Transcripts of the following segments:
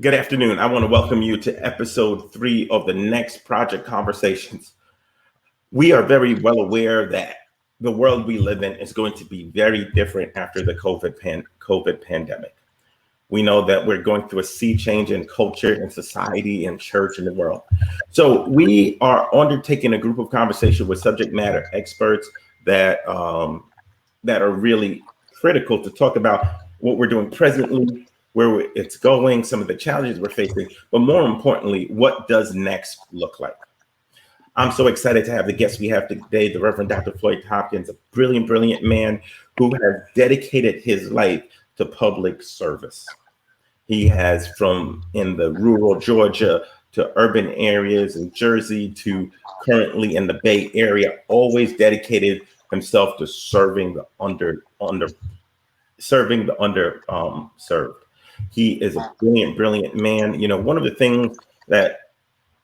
Good afternoon. I want to welcome you to episode 3 of the Next Project Conversations. We are very well aware that the world we live in is going to be very different after the COVID pandemic. We know that we're going through a sea change in culture and society and church and the world. So we are undertaking a group of conversation with subject matter experts that are really critical to talk about what we're doing presently, where it's going, some of the challenges we're facing, but more importantly, what does next look like? I'm so excited to have the guest we have today, the Reverend Dr. Floyd Thompkins, a brilliant, brilliant man who has dedicated his life to public service. He has, from in the rural Georgia to urban areas in Jersey to currently in the Bay Area, always dedicated himself to serving the served. He is a brilliant, brilliant man. You know, one of the things that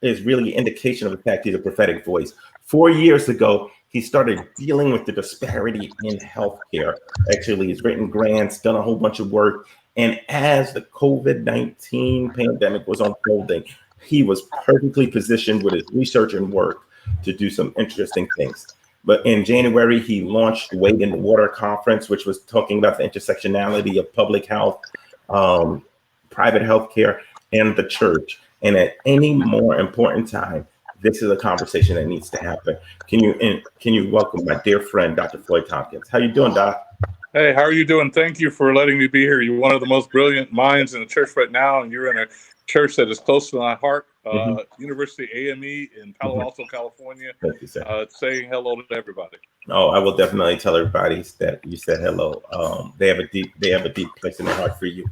is really an indication of the fact he's a prophetic voice. 4 years ago, he started dealing with the disparity in healthcare. Actually, he's written grants, done a whole bunch of work. And as the COVID-19 pandemic was unfolding, he was perfectly positioned with his research and work to do some interesting things. But in January, he launched the Wade in the Water Conference, which was talking about the intersectionality of public health, private healthcare, and the church. And at any more important time, this is a conversation that needs to happen. Can you welcome my dear friend, Dr. Floyd Thompkins? How you doing, Doc? Hey, how are you doing? Thank you for letting me be here. You're one of the most brilliant minds in the church right now, and you're in a church that is close to my heart, University AME in Palo Alto, California. Thank you, sir. Saying hello to everybody. Oh, I will definitely tell everybody that you said hello. They have a deep place in their heart for you.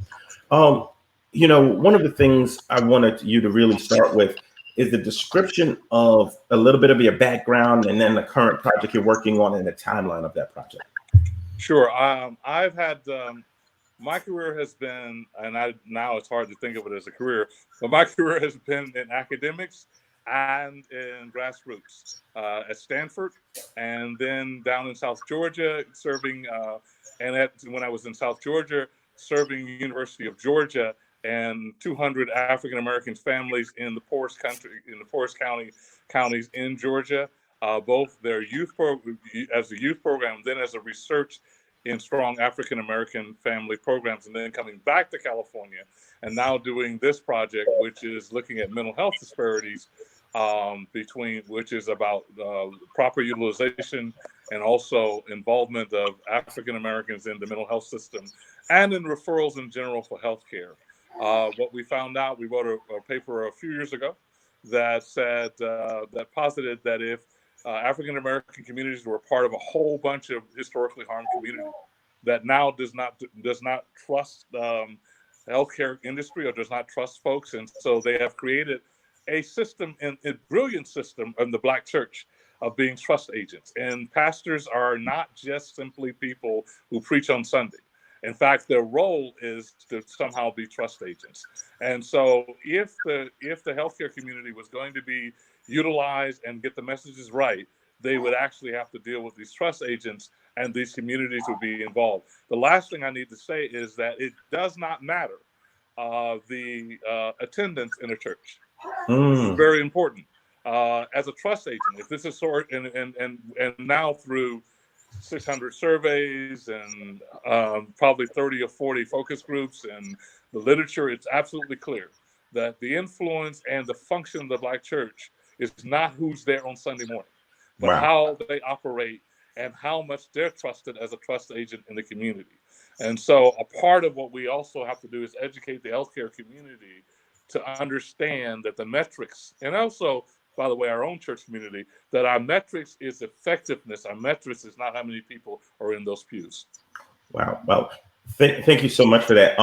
You know, one of the things I wanted you to really start with is the description of a little bit of your background and then the current project you're working on and the timeline of that project. Sure. I've had my career has been, and now it's hard to think of it as a career, but my career has been in academics and in grassroots at Stanford, and then down in South Georgia, serving, when I was in South Georgia, serving University of Georgia and 200 African American families in the poorest counties in Georgia, both their as a youth program, then as a research in strong African American family programs, and then coming back to California and now doing this project, which is looking at mental health disparities which is about proper utilization and also involvement of African Americans in the mental health system and in referrals in general for healthcare. What we found out, we wrote a paper a few years ago that said that posited that if African American communities were part of a whole bunch of historically harmed communities that now does not trust healthcare industry or does not trust folks, and so they have created a system, a brilliant system in the Black church of being trust agents. And pastors are not just simply people who preach on Sunday. In fact, their role is to somehow be trust agents. And so if the healthcare community was going to be utilized and get the messages right, they would actually have to deal with these trust agents and these communities would be involved. The last thing I need to say is that it does not matter the attendance in a church. This is very important. As a trust agent, if this is and now through 600 surveys and probably 30 or 40 focus groups and the literature, it's absolutely clear that the influence and the function of the Black church is not who's there on Sunday morning, but how they operate and how much they're trusted as a trust agent in the community. And so a part of what we also have to do is educate the healthcare community to understand that the metrics, and also, by the way, our own church community, that our metrics is effectiveness. Our metrics is not how many people are in those pews. Wow. Well, thank you so much for that.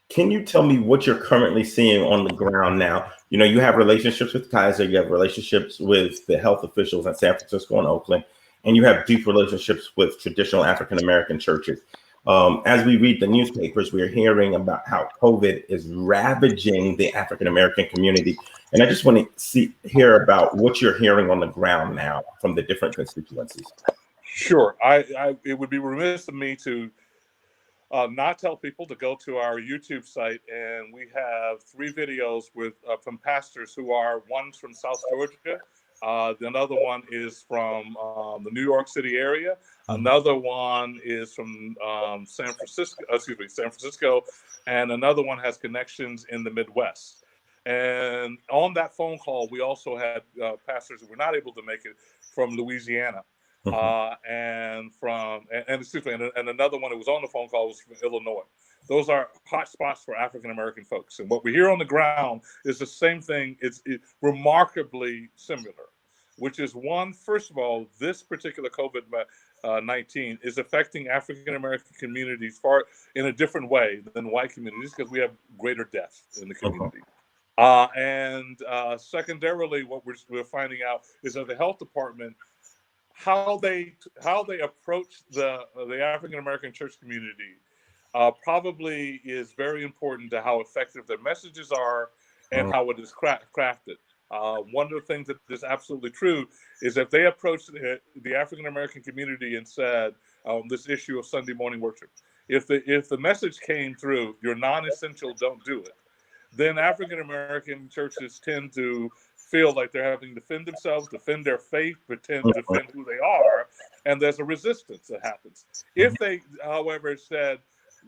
Can you tell me what you're currently seeing on the ground now? You know, you have relationships with Kaiser, you have relationships with the health officials in San Francisco and Oakland, and you have deep relationships with traditional African-American churches. As we read the newspapers, we're hearing about how COVID is ravaging the African-American community. And I just want to hear about what you're hearing on the ground now from the different constituencies. Sure. It would be remiss of me to not tell people to go to our YouTube site, and we have 3 videos with from pastors who are, one's from South Georgia, another one is from the New York City area, another one is from San Francisco, and another one has connections in the Midwest. And on that phone call, we also had pastors who were not able to make it from Louisiana. And another one who was on the phone call was from Illinois. Those are hot spots for African American folks. And what we hear on the ground is the same thing. It's remarkably similar, which is one, first of all, this particular COVID-19 is affecting African American communities far in a different way than white communities because we have greater death in the community. And secondarily, what we're finding out is that the health department, how they approach the African American church community probably is very important to how effective their messages are and how it is crafted. One of the things that is absolutely true is if they approached the African American community and said this issue of Sunday morning worship, if the message came through, you're non-essential, don't do it, then African American churches tend to feel like they're having to defend themselves, defend their faith, defend who they are, and there's a resistance that happens. If they, however, said,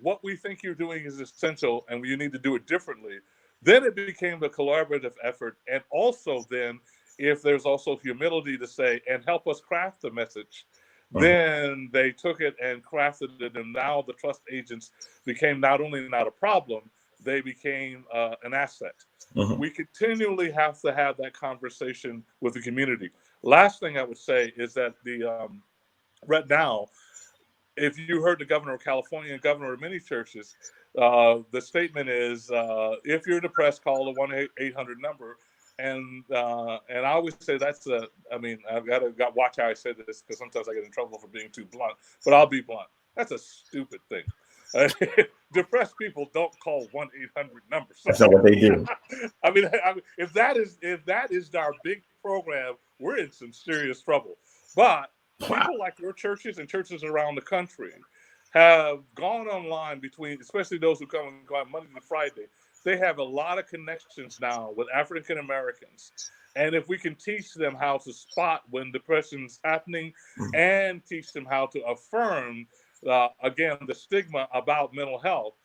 what we think you're doing is essential and you need to do it differently, then it became a collaborative effort. And also then, if there's also humility to say, and help us craft the message, then they took it and crafted it, and now the trust agents became not only not a problem, they became an asset. We continually have to have that conversation with the community. Last thing I would say is that right now, if you heard the governor of California and governor of many churches, the statement is, if you're depressed, call the 1-800 number. And I always say I've got to watch how I say this because sometimes I get in trouble for being too blunt, but I'll be blunt. That's a stupid thing. Depressed people don't call 1-800 numbers. That's not what they do. I mean, if that is our big program, we're in some serious trouble. But people like your churches and churches around the country have gone online especially those who come Monday to Friday. They have a lot of connections now with African Americans. And if we can teach them how to spot when depression's happening and teach them how to affirm, again, the stigma about mental health,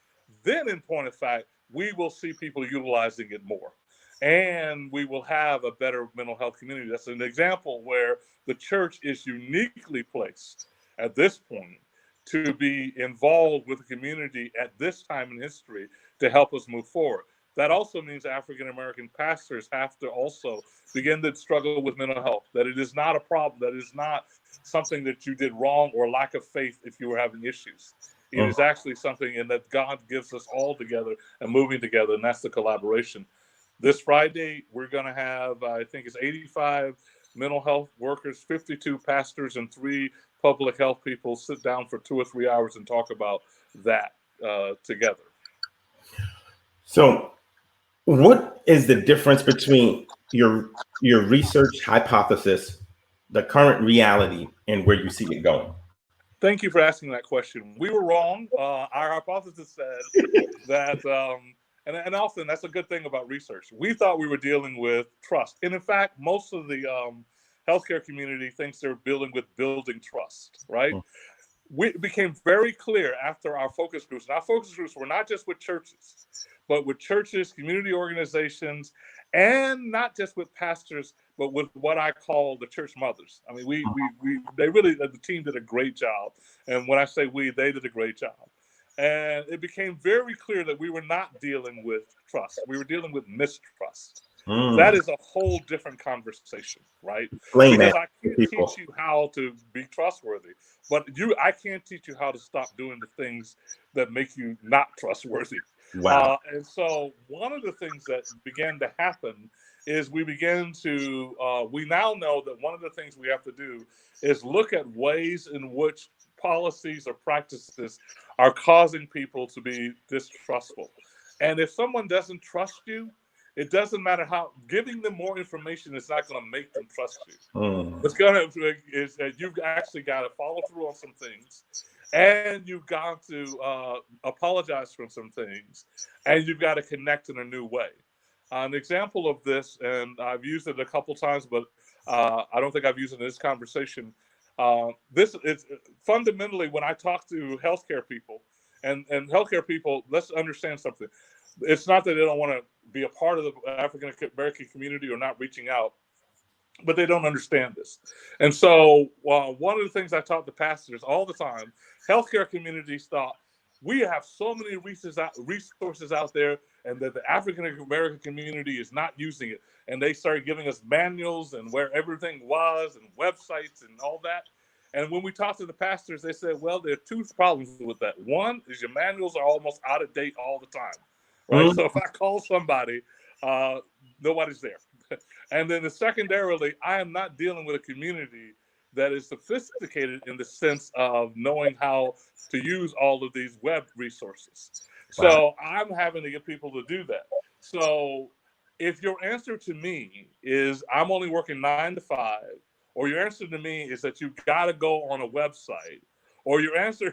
then in point of fact, we will see people utilizing it more. And we will have a better mental health community. That's an example where the church is uniquely placed at this point to be involved with the community at this time in history to help us move forward. That also means African American pastors have to also begin to struggle with mental health, that it is not a problem, that it is not something that you did wrong or lack of faith if you were having issues. It is actually something in that God gives us all together and moving together, and that's the collaboration. This Friday, we're going to have, I think it's 85 mental health workers, 52 pastors, and 3 public health people sit down for 2 or 3 hours and talk about that together. So what is the difference between your research hypothesis, the current reality, and where you see it going? Thank you for asking that question. We were wrong. Our hypothesis said that, and often that's a good thing about research. We thought we were dealing with trust. And in fact, most of the healthcare community thinks they're dealing with building trust, right? It became very clear after our focus groups, and our focus groups were not just with churches, but with churches, community organizations, and not just with pastors, but with what I call the church mothers. I mean, the team did a great job. And when I say we, they did a great job. And it became very clear that we were not dealing with trust. We were dealing with mistrust. That is a whole different conversation, right? Because I can't teach you how to be trustworthy, but I can't teach you how to stop doing the things that make you not trustworthy. Wow. And so one of the things that began to happen is we now know that one of the things we have to do is look at ways in which policies or practices are causing people to be distrustful. And if someone doesn't trust you, it doesn't matter how giving them more information is not going to make them trust you. It's going to is that you've actually got to follow through on some things, and you've got to apologize for some things, and you've got to connect in a new way. An example of this, and I've used it a couple times, but I don't think I've used it in this conversation. This is fundamentally when I talk to healthcare people, and healthcare people, let's understand something. It's not that they don't want to be a part of the African American community or not reaching out, but they don't understand this. And so one of the things I talk to pastors all the time, healthcare communities thought we have so many resources out there and that the African American community is not using it. And they started giving us manuals and where everything was and websites and all that. And when we talked to the pastors, they said, well, there are two problems with that. One is your manuals are almost out of date all the time, right? Mm-hmm. So if I call somebody, nobody's there. And then secondarily, I am not dealing with a community that is sophisticated in the sense of knowing how to use all of these web resources. Wow. So I'm having to get people to do that. So if your answer to me is I'm only working 9 to 5, or your answer to me is that you got to go on a website, or your answer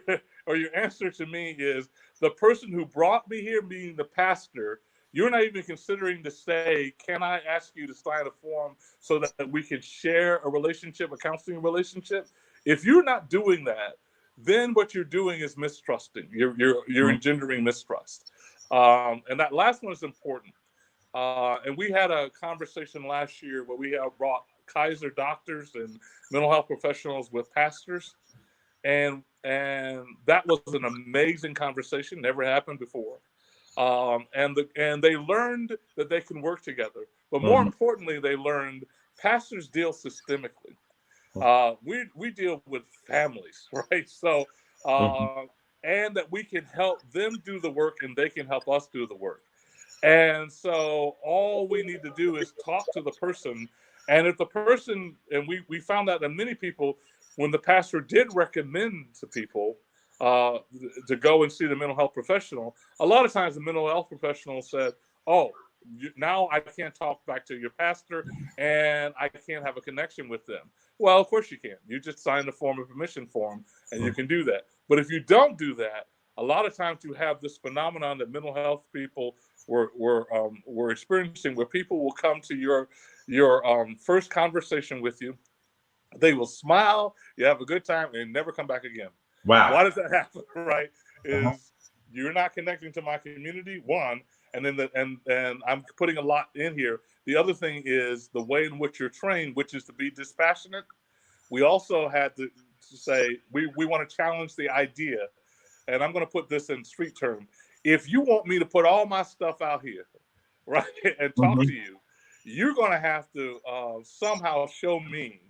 to me is the person who brought me here, meaning the pastor, you're not even considering to say, can I ask you to sign a form so that we can share a relationship, a counseling relationship? If you're not doing that, then what you're doing is mistrusting. You're engendering mistrust. And that last one is important. And we had a conversation last year where we have brought Kaiser doctors and mental health professionals with pastors. And that was an amazing conversation, never happened before. And they learned that they can work together. But more importantly, they learned pastors deal systemically. We deal with families, right? So, and that we can help them do the work and they can help us do the work. And so all we need to do is talk to the person. And if the person, and we found out that many people, when the pastor did recommend to people to go and see the mental health professional, a lot of times the mental health professional said, oh, now I can't talk back to your pastor and I can't have a connection with them. Well, of course you can. You just sign the form of permission form and you can do that. But if you don't do that, a lot of times you have this phenomenon that mental health people were experiencing, where people will come to your first conversation with you. They will smile, you have a good time, and never come back again. Wow. Why does that happen? Right? Is you're not connecting to my community, one, and then and I'm putting a lot in here. The other thing is the way in which you're trained, which is to be dispassionate. We also had to say we want to challenge the idea, and I'm going to put this in street term. If you want me to put all my stuff out here, right, and talk to you, you're going to have to somehow show me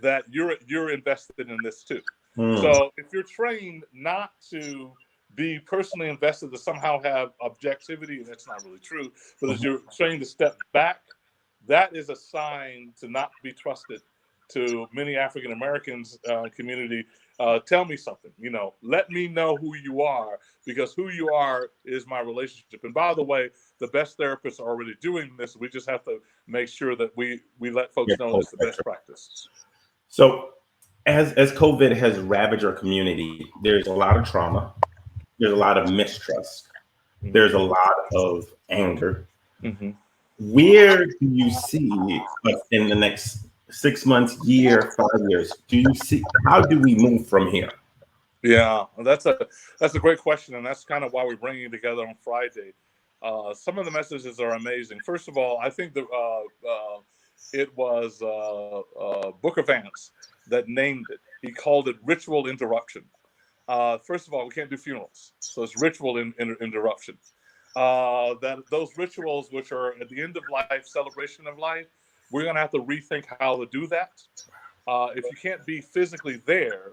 that you're invested in this too. So if you're trained not to be personally invested, to somehow have objectivity, and that's not really true, but as you're trained to step back, that is a sign to not be trusted to many African Americans community. Tell me something, let me know who you are, because who you are is my relationship. And by the way, the best therapists are already doing this. We just have to make sure that we let folks know it's the best practice. So as COVID has ravaged our community, there's a lot of trauma. There's a lot of mistrust. There's a lot of anger. Where do you see us in the next 6 months, year, 5 years? How do we move from here? Yeah, that's a great question, and that's kind of why we're bringing it together on Friday. Some of the messages are amazing. First of all, I think it was Booker Vance that named it. He called it ritual interruption. First of all, we can't do funerals, so it's ritual interruption. That those rituals, which are at the end of life, celebration of life, we're going to have to rethink how to do that. If you can't be physically there,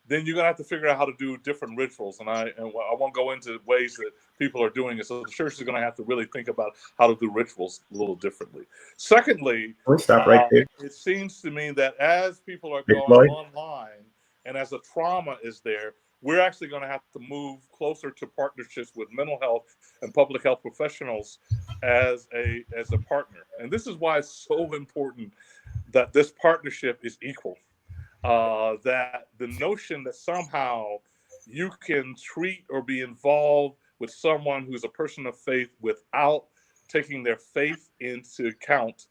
then you're going to have to figure out how to do different rituals. And I won't go into ways that people are doing it. So the church is going to have to really think about how to do rituals a little differently. Secondly, stop right there. It seems to me that as people are going online and as the trauma is there, we're actually going to have to move closer to partnerships with mental health and public health professionals as a partner. And this is why it's so important that this partnership is equal. That the notion that somehow you can treat or be involved with someone who's a person of faith without taking their faith into account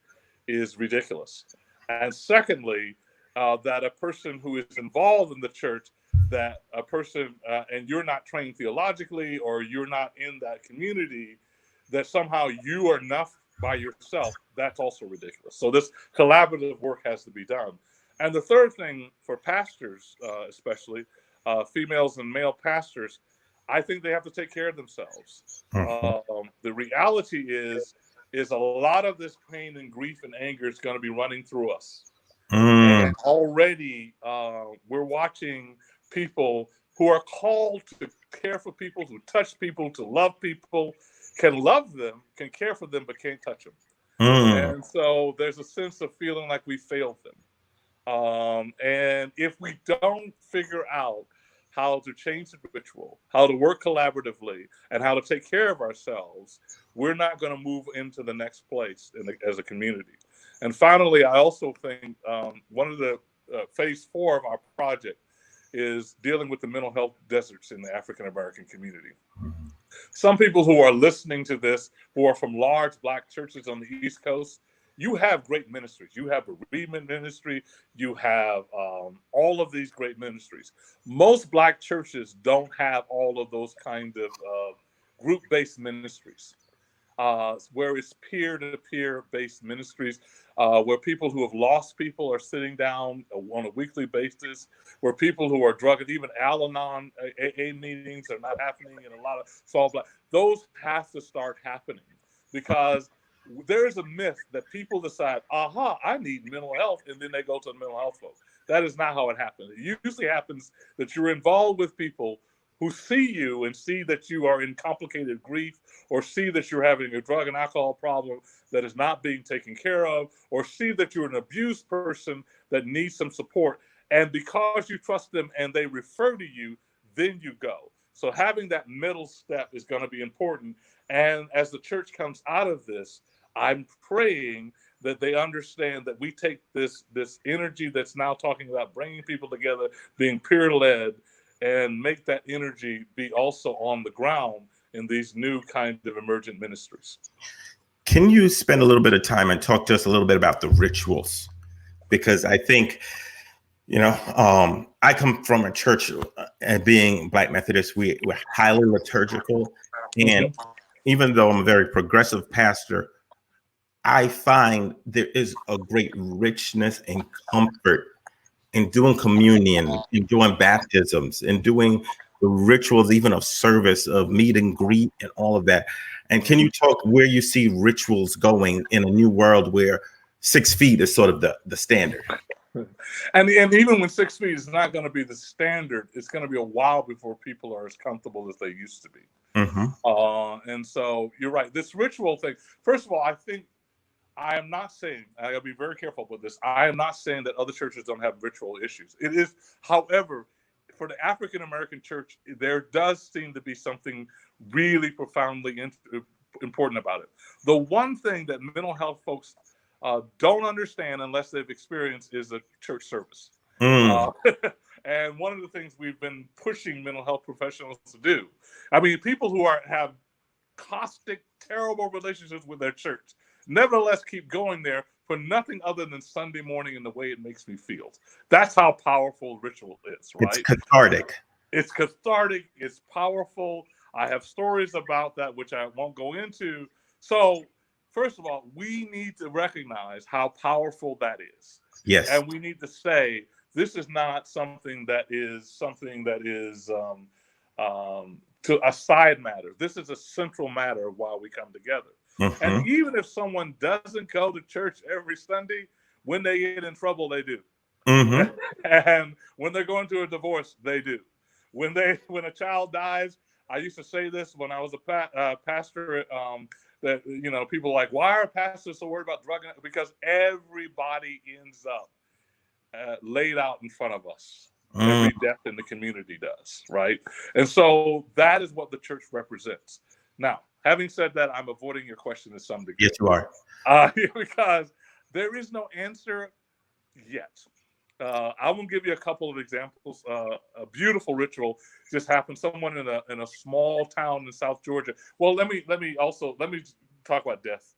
is ridiculous. And secondly, that a person who is involved in the church, that a person, and you're not trained theologically, or you're not in that community, that somehow you are enough by yourself, that's also ridiculous. So this collaborative work has to be done. And the third thing for pastors, especially females and male pastors, I think they have to take care of themselves. The reality is a lot of this pain and grief and anger is going to be running through us. And already we're watching people who are called to care for people, to touch people, to love people, can love them, can care for them, but can't touch them. And so there's a sense of feeling like we failed them. And if we don't figure out how to change the ritual, how to work collaboratively, and how to take care of ourselves, we're not going to move into the next place as a community. And finally, I also think one of the phase 4 of our project is dealing with the mental health deserts in the African American community. Some people who are listening to this, who are from large Black churches on the East Coast, you have great ministries. You have a bereavement ministry. You have all of these great ministries. Most Black churches don't have all of those kind of group-based ministries, where it's peer-to-peer based ministries, where people who have lost people are sitting down on a weekly basis, where people who are drug, even Al-Anon AA meetings are not happening in a lot of small Black. Those have to start happening, because there is a myth that people decide, I need mental health, and then they go to the mental health folks. That is not how it happens. It usually happens that you're involved with people who see you and see that you are in complicated grief, or see that you're having a drug and alcohol problem that is not being taken care of, or see that you're an abused person that needs some support. And because you trust them and they refer to you, then you go. So having that middle step is going to be important. And as the church comes out of this, I'm praying that they understand that we take this energy that's now talking about bringing people together, being peer-led, and make that energy be also on the ground in these new kind of emergent ministries. Can you spend a little bit of time and talk to us a little bit about the rituals? Because I think, I come from a church, and being Black Methodist, we're highly liturgical. And even though I'm a very progressive pastor, I find there is a great richness and comfort in doing communion, in doing baptisms, in doing the rituals, even of service, of meet and greet, and all of that. And can you talk where you see rituals going in a new world where 6 feet is sort of the standard? And even when 6 feet is not going to be the standard, it's going to be a while before people are as comfortable as they used to be. And so you're right. This ritual thing, first of all, I am not saying, I gotta be very careful with this, I am not saying that other churches don't have ritual issues. It is, however, for the African American church, there does seem to be something really profoundly important about it. The one thing that mental health folks don't understand unless they've experienced is a church service. And one of the things we've been pushing mental health professionals to do, I mean, people who have caustic, terrible relationships with their church, nevertheless keep going there for nothing other than Sunday morning and the way it makes me feel. That's how powerful ritual is, right? It's cathartic. It's cathartic. It's powerful. I have stories about that, which I won't go into. So, first of all, we need to recognize how powerful that is. Yes. And we need to say, this is not something that is to a side matter. This is a central matter of why we come together. And even if someone doesn't go to church every Sunday, when they get in trouble, they do. And when they're going through a divorce, they do. When a child dies, I used to say this when I was a pastor, that people are like, why are pastors so worried about drug? Because everybody ends up laid out in front of us. Every death in the community does, right? And so that is what the church represents. Now, having said that, I'm avoiding your question to some degree. Yes, you are. Because there is no answer yet. I will give you a couple of examples. A beautiful ritual just happened. Someone in a small town in South Georgia. Well, let me talk about death.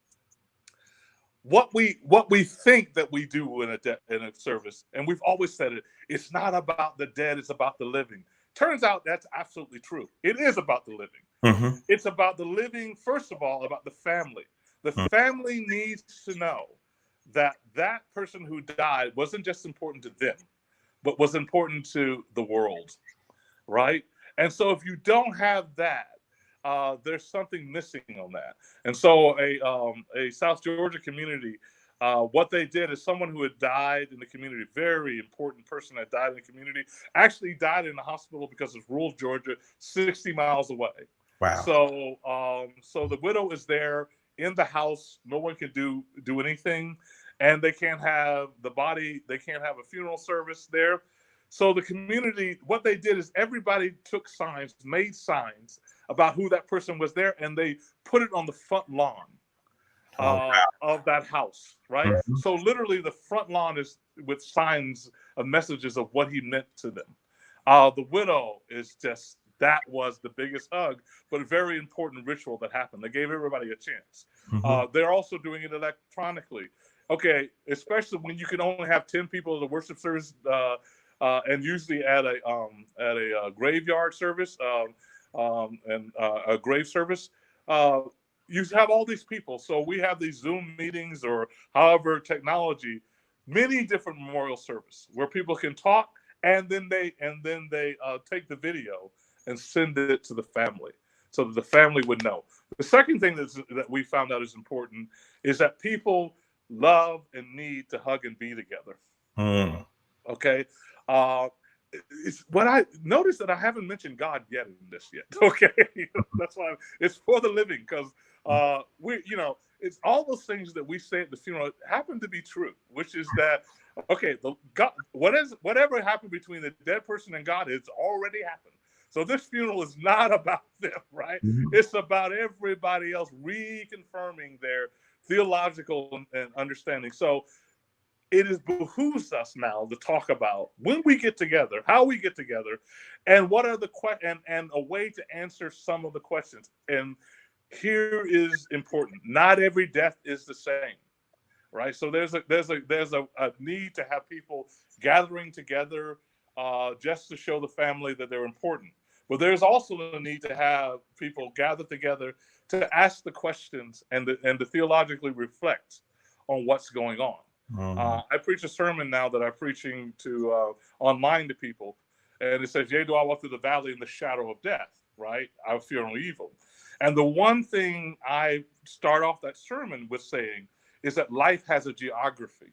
What we think that we do in a service, and we've always said it. It's not about the dead; it's about the living. Turns out that's absolutely true. It is about the living. Mm-hmm. It's about the living. First of all, about the family. The family needs to know that that person who died wasn't just important to them, but was important to the world, right? And so if you don't have that, there's something missing on that. And so a South Georgia community, what they did is someone who had died in the community, very important person that died in the community, actually died in the hospital because of rural Georgia, 60 miles away. Wow. So the widow is there in the house. No one can do anything, and they can't have the body. They can't have a funeral service there. So the community, what they did is everybody took signs, made signs about who that person was there, and they put it on the front lawn of that house, right? Mm-hmm. So literally the front lawn is with signs of messages of what he meant to them. The widow is just, that was the biggest hug, but a very important ritual that happened. They gave everybody a chance. Mm-hmm. They're also doing it electronically. Okay, especially when you can only have 10 people at the worship service, and usually at a graveyard service and a grave service. You have all these people. So we have these Zoom meetings or however technology, many different memorial service where people can talk, and then they take the video and send it to the family so that the family would know. The second thing that we found out is important is that people love and need to hug and be together. Mm. Okay. It's what I noticed that I haven't mentioned God yet in this yet. Okay. That's why it's for the living, because it's all those things that we say at the funeral happen to be true, which is that, okay, God, whatever happened between the dead person and God, it's already happened. So this funeral is not about them, right? Mm-hmm. It's about everybody else reconfirming their theological and understanding. So it behooves us now to talk about when we get together, how we get together, and what are the and a way to answer some of the questions. And here is important: not every death is the same, right? So there's a need to have people gathering together just to show the family that they're important. But there's also a need to have people gather together to ask the questions and to theologically reflect on what's going on. I preach a sermon now that I'm preaching to online to people, and it says, "Yea, do I walk through the valley in the shadow of death, right? I fear no evil." And the one thing I start off that sermon with saying is that life has a geography,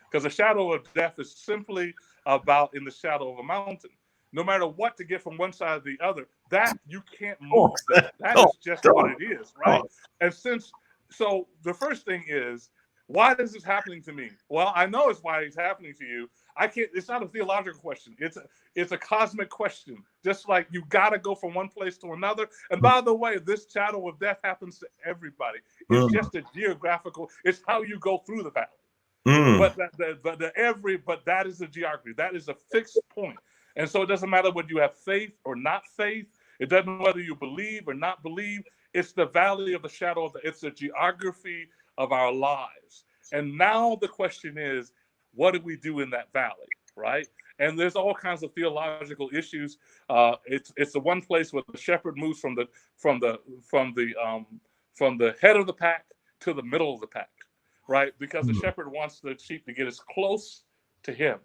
because the shadow of death is simply about in the shadow of a mountain. No matter what to get from one side to the other, that you can't move that. That is just what it is, right? And so the first thing is, why is this happening to me? Well, I know it's why it's happening to you. I can't. It's not a theological question. It's a cosmic question. Just like you got to go from one place to another. And by the way, this shadow of death happens to everybody. It's just a geographical. It's how you go through the valley. But that is the geography. That is a fixed point. And so it doesn't matter whether you have faith or not faith. It doesn't matter whether you believe or not believe. It's the valley of the shadow it's the geography of our lives. And now the question is, what do we do in that valley, right? And there's all kinds of theological issues. It's the one place where the shepherd moves from the head of the pack to the middle of the pack, right? Because the shepherd wants the sheep to get as close to him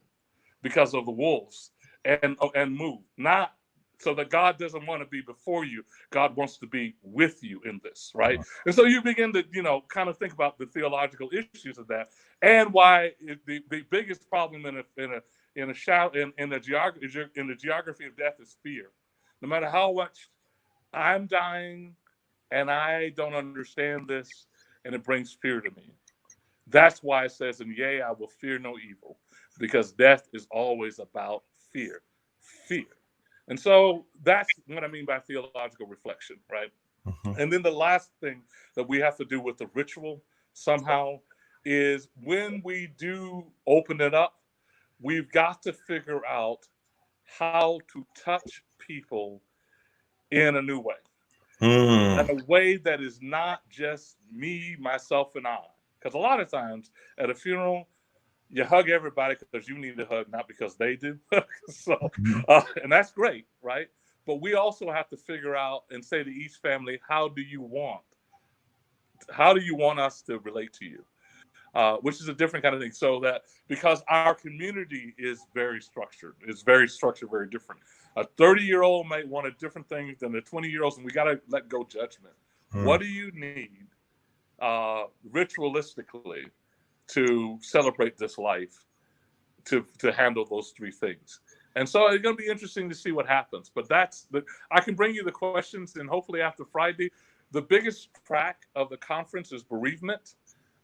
because of the wolves and move, not so that God doesn't want to be before you. God wants to be with you in this, right? And so you begin to, kind of think about the theological issues of that, and why the biggest problem in the geography of death is fear. No matter how much I'm dying and I don't understand this, and it brings fear to me. That's why it says, "And yea, I will fear no evil," because death is always about fear. And so that's what I mean by theological reflection, right? Mm-hmm. And then the last thing that we have to do with the ritual somehow is when we do open it up, we've got to figure out how to touch people in a new way, in a way that is not just me, myself, and I. Because a lot of times at a funeral, you hug everybody because you need a hug, not because they do. So, and that's great, right? But we also have to figure out and say to each family, how do you want us to relate to you? Which is a different kind of thing. So that because our community is very structured, very different. A 30-year-old might want a different thing than a 20-year-old, and we got to let go judgment. What do you need ritualistically to celebrate this life, to handle those three things? And so it's going to be interesting to see what happens. But I can bring you the questions, and hopefully after Friday, the biggest track of the conference is bereavement.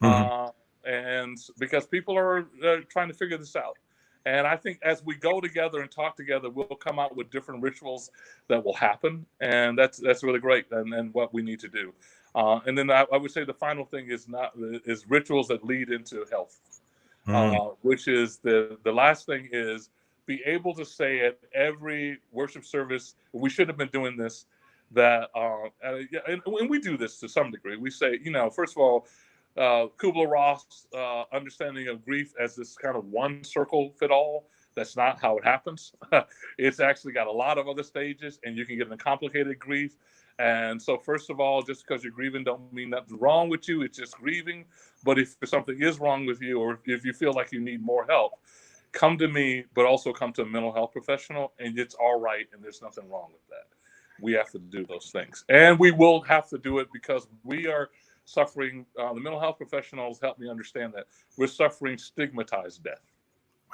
And because people are trying to figure this out. And I think as we go together and talk together, we'll come out with different rituals that will happen. And that's really great, and what we need to do. And then I would say the final thing is rituals that lead into health, which is the last thing is be able to say at every worship service, we should have been doing this, that, and we do this to some degree. We say, first of all, Kubler-Ross understanding of grief as this kind of one circle fit all. That's not how it happens. It's actually got a lot of other stages, and you can get into complicated grief. And so first of all, just because you're grieving don't mean nothing's wrong with you. It's just grieving. But if something is wrong with you, or if you feel like you need more help, come to me, but also come to a mental health professional, and it's all right, and there's nothing wrong with that. We have to do those things. And we will have to do it because we are suffering, the mental health professionals help me understand that we're suffering stigmatized death.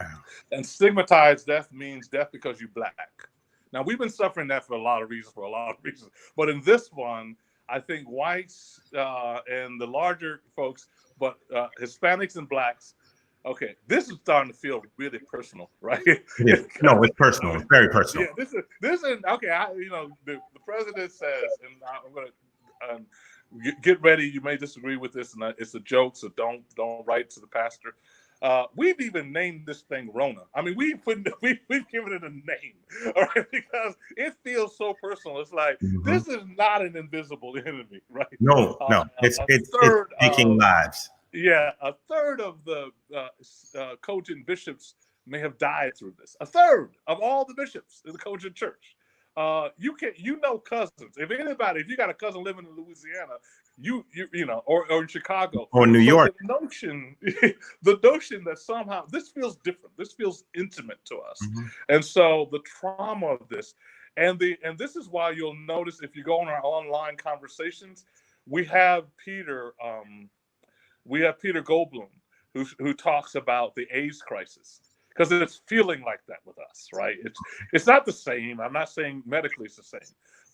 Wow. And stigmatized death means death because you're Black. Now, we've been suffering that for a lot of reasons. But in this one, I think whites and the larger folks, but Hispanics and Blacks, okay, this is starting to feel really personal, right? Yeah. No, it's personal. It's very personal. Yeah, this is okay. The president says, and I'm going to get ready. You may disagree with this, and it's a joke, so don't write to the pastor. We've even named this thing Rona. I mean, we've given it a name, all right, because it feels so personal. It's like this is not an invisible enemy, right? No, it's taking lives. Yeah, a third of the Cogent bishops may have died through this. A third of all the bishops in the Cogent Church. Cousins. If you got a cousin living in Louisiana, or in Chicago or New York, the notion that somehow this feels different, this feels intimate to us, and so the trauma of this, and this is why you'll notice if you go on our online conversations, we have Peter Goldblum who talks about the AIDS crisis. Because it's feeling like that with us, right? It's not the same. I'm not saying medically it's the same.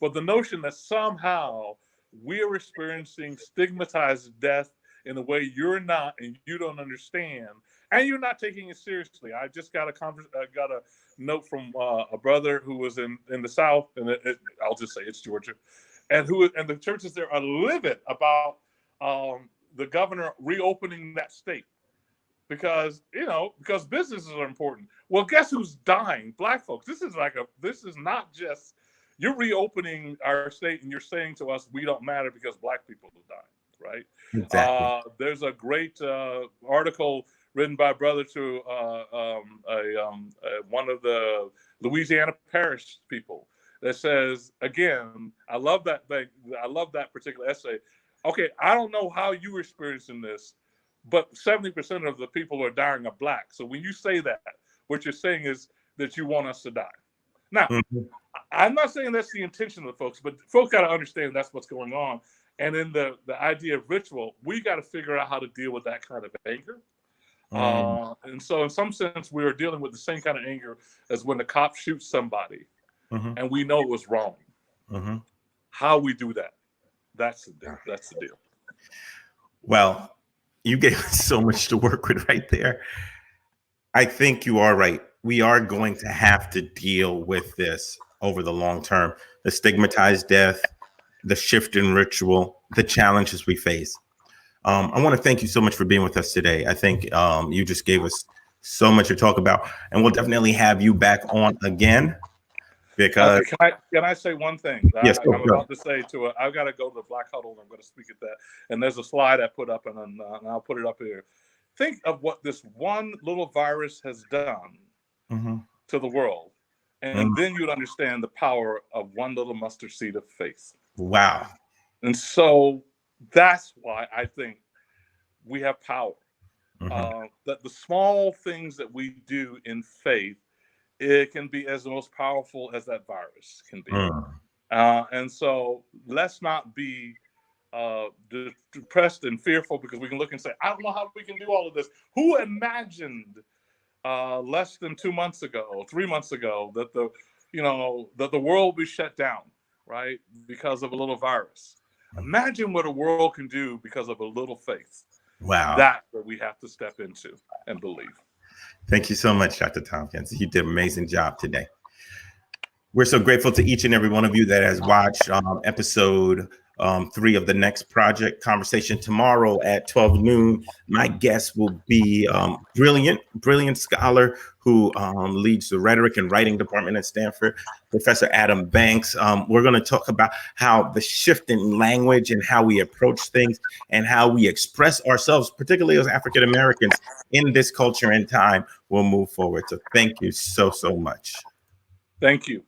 But the notion that somehow we're experiencing stigmatized death in a way you're not, and you don't understand, and you're not taking it seriously. I just got a note from a brother who was in the South, and I'll just say it's Georgia, and the churches there are livid about the governor reopening that state. Because businesses are important. Well, guess who's dying? Black folks. This is not just you're reopening our state and you're saying to us we don't matter because Black people are dying, right? Exactly. There's a great article written by a brother to one of the Louisiana parish people that says, again, I love that thing. I love that particular essay. Okay, I don't know how you're experiencing this, but 70% of the people who are dying are Black. So when you say that, what you're saying is that you want us to die. Now, I'm not saying that's the intention of the folks, but folks got to understand that's what's going on. And in the idea of ritual, we got to figure out how to deal with that kind of anger. And so in some sense, we are dealing with the same kind of anger as when the cop shoots somebody and we know it was wrong. How we do that, that's the deal. Well, you gave us so much to work with right there. I think you are right. We are going to have to deal with this over the long term. The stigmatized death, the shift in ritual, the challenges we face. I want to thank you so much for being with us today. I think you just gave us So much to talk about, and we'll definitely have you back on again because can I say one thing? yes, I'm about to say I've got to go to the Black Huddle and I'm going to speak at that. And there's a slide I put up and I'll put it up here. Think of what this one little virus has done to the world. And then you'd understand the power of one little mustard seed of faith. Wow. And so that's why I think we have power. That the small things that we do in faith, it can be as the most powerful as that virus can be. And so let's not be depressed and fearful because we can look and say, I don't know how we can do all of this. Who imagined less than 2 months ago, 3 months ago, that the world would be shut down, right? Because of a little virus. Imagine what a world can do because of a little faith. Wow. That's what we have to step into and believe. Thank you so much, Dr. Thompkins. You did an amazing job today. We're so grateful to each and every one of you that has watched episode 3 of the Next Project Conversation. Tomorrow at 12 noon, my guest will be brilliant scholar who leads the rhetoric and writing department at Stanford, Professor Adam Banks. We're going to talk about how the shift in language and how we approach things and how we express ourselves, particularly as African Americans in this culture and time, will move forward. So thank you so much. Thank you.